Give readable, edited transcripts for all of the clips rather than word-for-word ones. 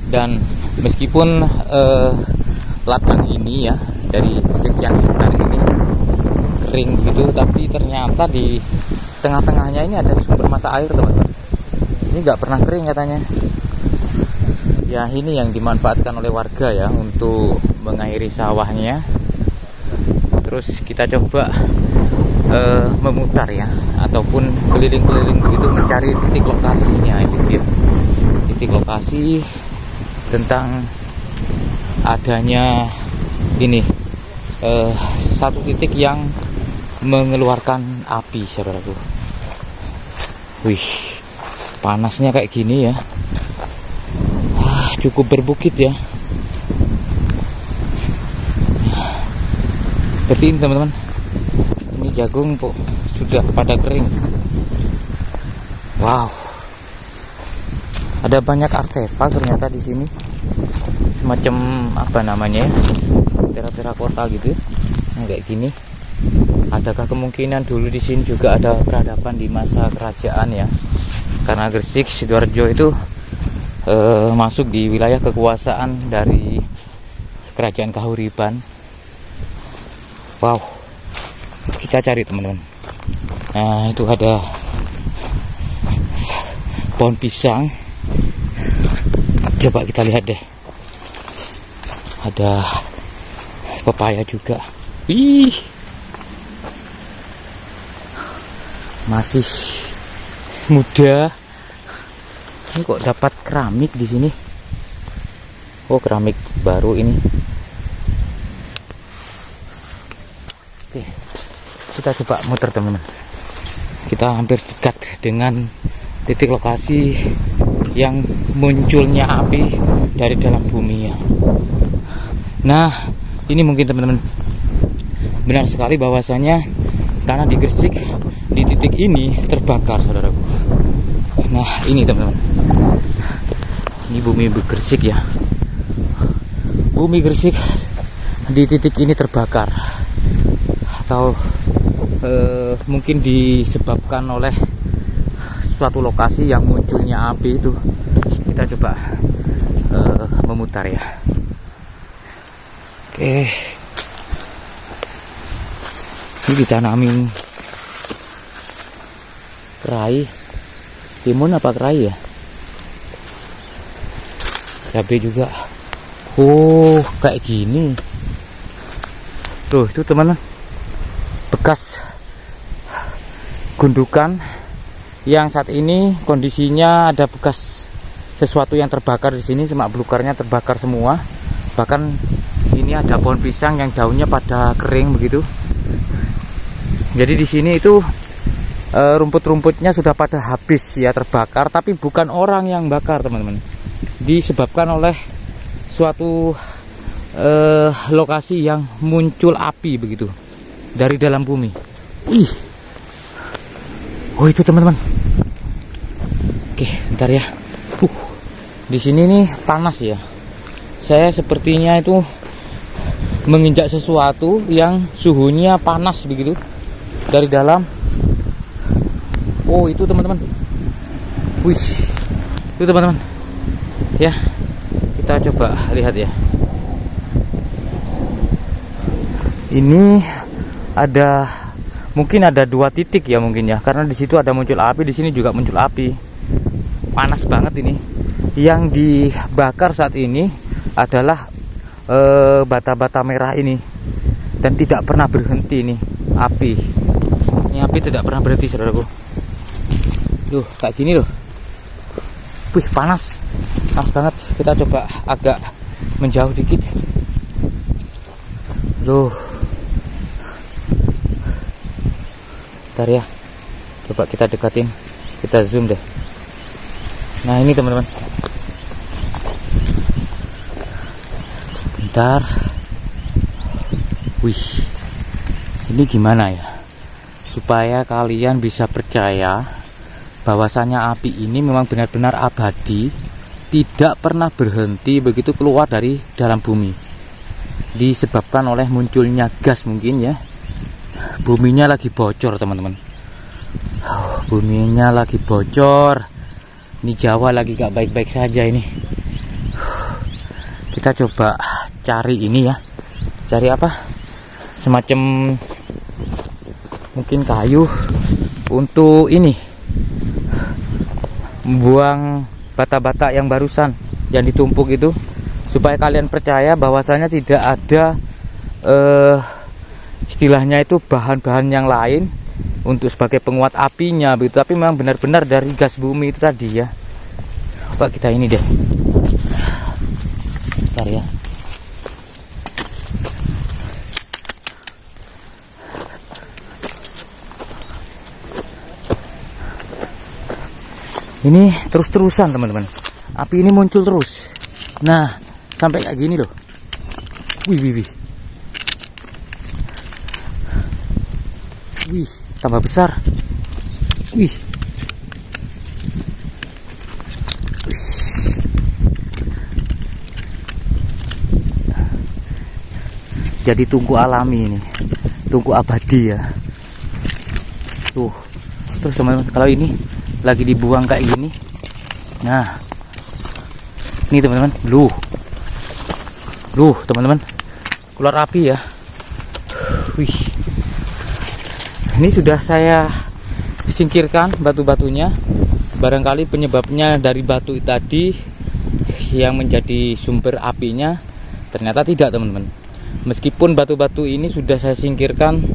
Dan meskipun ladang ini ya dari sekian hektar ini kering gitu, tapi ternyata di tengah-tengahnya ini ada sumber mata air teman-teman. Ini nggak pernah kering katanya. Ya ini yang dimanfaatkan oleh warga ya untuk mengairi sawahnya. Terus kita coba memutar ya, ataupun keliling-keliling begitu mencari titik lokasinya gitu ya. Titik lokasi tentang adanya ini satu titik yang mengeluarkan api, saudaraku. Wih, panasnya kayak gini ya. Cukup berbukit ya. Berarti teman-teman, ini jagung sudah pada kering. Wow, ada banyak artefak ternyata di sini, semacam apa namanya ya, terakota gitu, nah, kayak gini. Adakah kemungkinan dulu di sini juga ada peradaban di masa kerajaan ya? Karena Gresik Sidoarjo itu masuk di wilayah kekuasaan dari Kerajaan Kahuriban. Wow, kita cari teman-teman. Nah, itu ada pohon pisang. Coba kita lihat deh. Ada pepaya juga. Wih, masih muda. Ini kok dapat keramik di sini? Oh, keramik baru ini. Oke, kita coba muter teman-teman. Kita hampir dekat dengan titik lokasi yang munculnya api dari dalam bumi ya. Nah, ini mungkin teman-teman benar sekali bahwasanya karena di Gresik di titik ini terbakar, saudaraku. Nah, ini teman-teman. Ini bumi Gresik ya. Bumi Gresik di titik ini terbakar. Atau mungkin disebabkan oleh suatu lokasi yang munculnya api itu. Kita coba memutar ya. Oke. Ini ditanamin kerai. Timun apa kerai ya? Cabai juga. Oh, kayak gini. Tuh, itu teman-teman. Bekas gundukan yang saat ini kondisinya ada bekas sesuatu yang terbakar di sini, semak belukarnya terbakar semua. Bahkan ini ada pohon pisang yang daunnya pada kering begitu. Jadi di sini itu rumput-rumputnya sudah pada habis ya, terbakar, tapi bukan orang yang bakar teman-teman, disebabkan oleh suatu lokasi yang muncul api begitu dari dalam bumi. Ih, oh itu teman-teman. Oke, bentar ya. Di sini nih panas ya. Saya sepertinya itu menginjak sesuatu yang suhunya panas begitu dari dalam. Oh, itu teman-teman. Wih, itu teman-teman. Ya, kita coba lihat ya. Ini ada, mungkin ada dua titik ya mungkin ya, karena di situ ada muncul api, di sini juga muncul api. Panas banget ini. Yang dibakar saat ini adalah bata-bata merah ini, dan tidak pernah berhenti nih api. Ini api tidak pernah berhenti, saudaraku. Duh, kayak gini loh. Wih, panas banget. Kita coba agak menjauh dikit. Duh, bentar ya. Coba kita dekatin, kita zoom deh. Nah, ini teman-teman. Bentar. Wih, ini gimana ya, supaya kalian bisa percaya bahwasanya api ini memang benar-benar abadi, tidak pernah berhenti begitu keluar dari dalam bumi. Disebabkan oleh munculnya gas mungkin ya. Buminya lagi bocor teman-teman. Buminya lagi bocor. Ini Jawa lagi gak baik-baik saja ini. Kita coba cari ini ya, cari apa, semacam mungkin kayu untuk ini, buang bata-bata yang barusan yang ditumpuk itu, supaya kalian percaya bahwasanya tidak ada istilahnya itu bahan-bahan yang lain untuk sebagai penguat apinya begitu, tapi memang benar-benar dari gas bumi itu tadi ya. Coba kita ini deh, bentar ya. Ini terus-terusan teman-teman, api ini muncul terus. Nah, sampai kayak gini loh. Wih, wih, wih. Wih, tambah besar. Wih. Wih. Jadi tungku alami ini, tungku abadi ya. Tuh. Terus teman-teman, kalau ini lagi dibuang kayak gini, nah ini teman-teman, luh teman-teman, keluar api ya. Wih, ini sudah saya singkirkan batu-batunya. Barangkali penyebabnya dari batu tadi yang menjadi sumber apinya, ternyata tidak teman-teman. Meskipun batu-batu ini sudah saya singkirkan,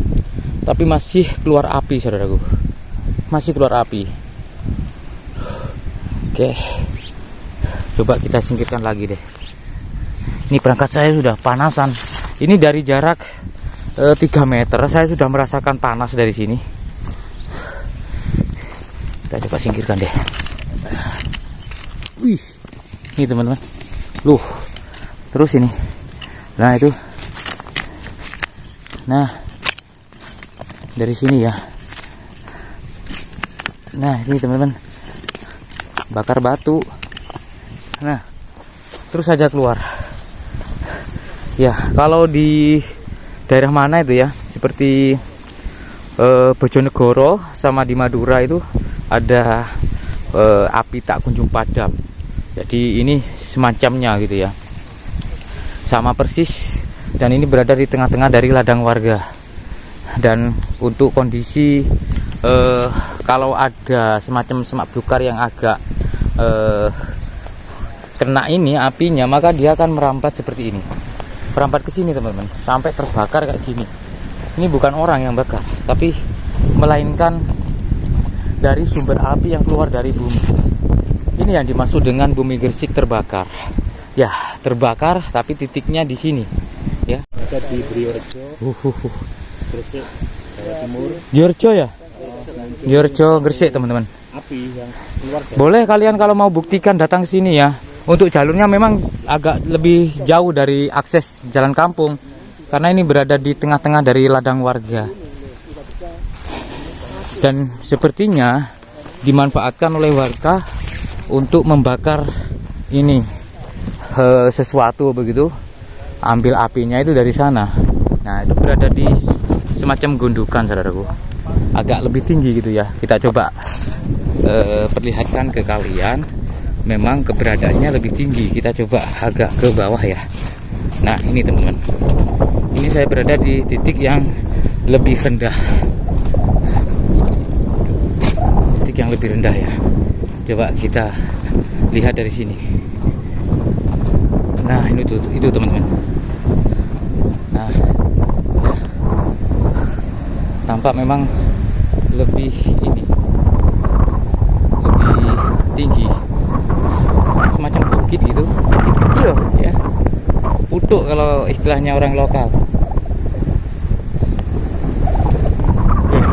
tapi masih keluar api saudaraku, masih keluar api. Oke, coba kita singkirkan lagi deh. Ini perangkat saya sudah panasan. Ini dari jarak 3 meter saya sudah merasakan panas dari sini. Kita coba singkirkan deh. Wih, ini teman-teman, terus ini, nah itu, nah dari sini ya. Nah ini teman-teman, bakar batu. Nah, terus saja keluar. Ya, kalau di daerah mana itu ya, seperti Bojonegoro sama di Madura itu ada api tak kunjung padam. Jadi ini semacamnya gitu ya, sama persis. Dan ini berada di tengah-tengah dari ladang warga. Dan untuk kondisi kalau ada semacam semak belukar yang agak kena ini apinya, maka dia akan merambat seperti ini, merambat ke sini teman-teman, sampai terbakar kayak gini. Ini bukan orang yang bakar, tapi melainkan dari sumber api yang keluar dari bumi. Ini yang dimaksud dengan bumi Gresik terbakar. Ya, terbakar, tapi titiknya di sini ya. Ada di Briorjo, Gresik, Jawa Timur. Diorjo ya? Diorjo Gresik teman-teman. Api yang keluar dari... Boleh kalian kalau mau buktikan datang ke sini ya. Untuk jalurnya memang agak lebih jauh dari akses jalan kampung, karena ini berada di tengah-tengah dari ladang warga. Dan sepertinya dimanfaatkan oleh warga untuk membakar ini sesuatu begitu. Ambil apinya itu dari sana. Nah, itu berada di semacam gundukan saudaraku, agak lebih tinggi gitu ya. Kita coba perlihatkan ke kalian, memang keberadaannya lebih tinggi. Kita coba agak ke bawah ya. Nah ini teman-teman, ini saya berada di titik yang lebih rendah, titik yang lebih rendah ya. Coba kita lihat dari sini. Nah itu teman-teman. Nah ya, tampak memang lebih ini, lebih tinggi, semacam bukit gitu, bukit kecil ya, putuk kalau istilahnya orang lokal ya.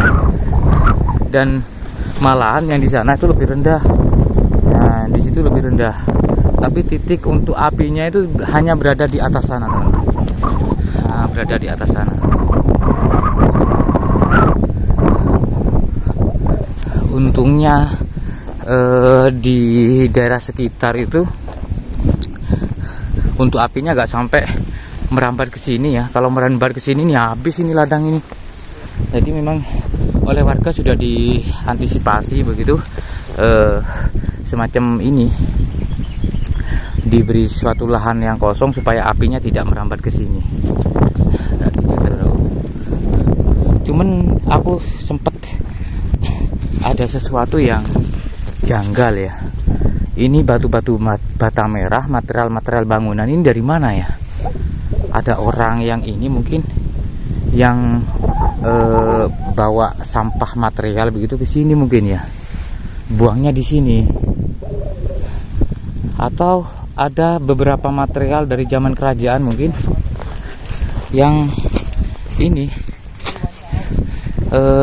Dan malahan yang di sana itu lebih rendah. Nah di situ lebih rendah, tapi titik untuk apinya itu hanya berada di atas sana teman-teman. Nah, berada di atas sana. Untungnya di daerah sekitar itu untuk apinya nggak sampai merambat ke sini ya. Kalau merambat ke sini nih habis ini ladang ini. Jadi memang oleh warga sudah diantisipasi begitu, semacam ini diberi suatu lahan yang kosong supaya apinya tidak merambat ke sini. Cuman aku sempet ada sesuatu yang janggal ya. Ini batu-batu bata merah, material-material bangunan ini dari mana ya? Ada orang yang ini mungkin yang bawa sampah material begitu ke sini mungkin ya. Buangnya di sini. Atau ada beberapa material dari zaman kerajaan mungkin yang ini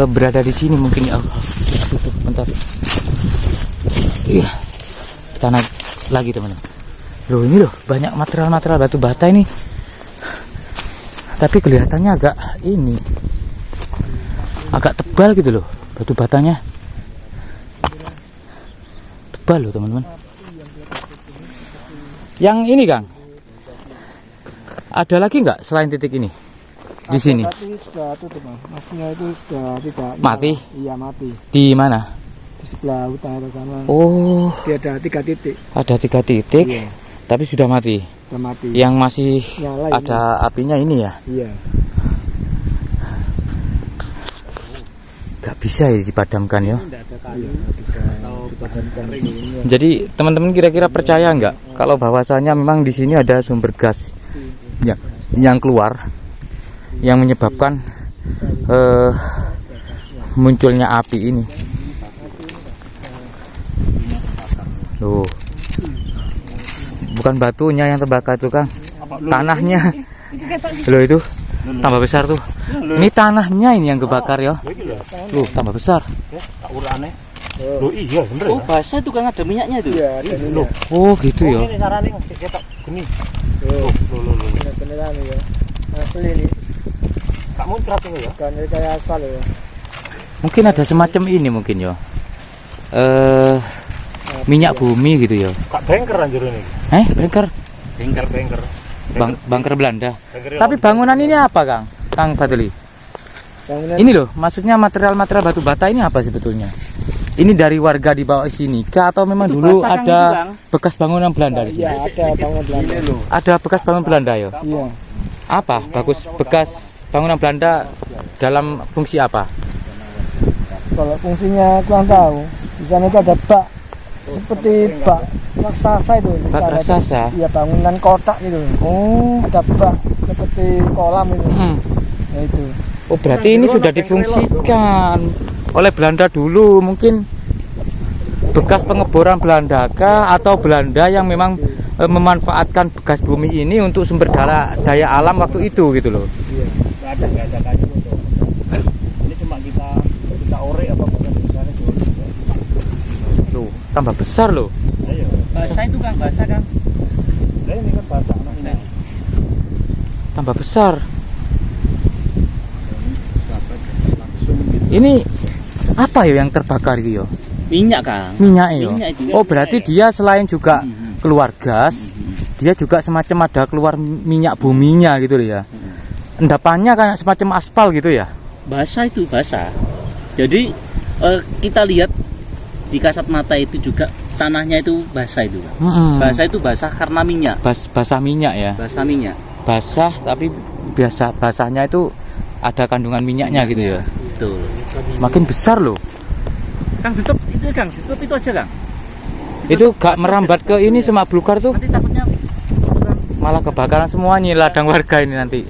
berada di sini mungkin ya. Bentar. Iya. Kita naik lagi teman-teman. Loh ini loh banyak material-material batu bata ini. Tapi kelihatannya agak tebal gitu loh batu batanya. Tebal loh teman-teman. Yang ini Kang, ada lagi nggak selain titik ini di sini? Tapi sudah tutup, masnya itu sudah tidak Mati? Iya mati. Di mana? Di sebelah utara sana. Oh, Dia ada 3 titik. ada 3 titik, Iya. tapi sudah mati. Sudah mati. Yang masih Nyala ada apinya ini ya? Iya. Gak bisa ya dipadamkan ya. Tidak ada kayu bisa dipadamkan. Jadi teman-teman kira-kira percaya nggak kalau bahwasanya memang di sini ada sumber gas yang keluar yang menyebabkan munculnya api ini. Loh, bukan batunya yang terbakar itu Kang, tanahnya. Loh itu tambah besar tuh. Ini tanahnya ini yang kebakar ya. Tambah besar. Loh iya bener. Oh basah itu Kang, ada minyaknya itu. Iya, ada minyak. Oh gitu ya. Ini sarane ketok geni. Loh. Beneran ya. Asli ini. Kamu muncrat itu ya? Kan kayak asal ya. Mungkin ada semacam ini mungkin ya. Minyak bumi gitu ya. Kak bengker anjir ini. Bengker. Bengker. Bangker Belanda. Bengker Tapi bangunan ini apa Kang Fadli? bangunan Ini loh, maksudnya material-material batu bata ini apa sebetulnya? Ini dari warga di bawah sini kah atau memang Itu dulu basah, Kang, ada itu, Kang. bekas bangunan Belanda di sini? Iya, ada bangunan Belanda. Ada bekas bangunan Belanda ya? Iya. Apa? Bekas bangunan Belanda dalam fungsi apa? Kalau fungsinya kurang tahu. Di sana itu ada bak seperti bak raksasa itu. Bak raksasa? Iya, bangunan kotak gitu. Oh, Ada bak seperti kolam itu. Nah, itu. Oh berarti ini sudah difungsikan oleh Belanda dulu, mungkin bekas pengeboran Belanda kah atau Belanda yang memang memanfaatkan bekas bumi ini untuk sumber daya alam waktu itu gitu loh. Iya. Enggak ada kayu itu. Ini cuma kita orek apa bukan sebenarnya. Loh, tambah besar loh. Ayo. Basah itu Kang, basah Kang. Nah, ini kan basah namanya. Tambah besar. Ini apa ya yang terbakar gitu ya? Minyak Kang. Minyak ya. Minyak itu. Oh berarti dia selain juga keluar gas, dia juga semacam ada keluar minyak buminya gitu loh ya. Endapannya kayak semacam aspal gitu ya. Basah itu basah. Jadi kita lihat di kasat mata itu juga tanahnya itu basah itu Kang. Basah itu basah karena minyak. Basah minyak ya. Basah minyak. Basah tapi biasa basahnya itu ada kandungan minyaknya gitu ya. Betul. Semakin besar loh. Kang tutup itu Kang, tutup itu aja Kang. Itu gak merambat ke ini semak belukar tuh. Nanti takutnya Malah kebakaran semuanya ladang warga ini nanti.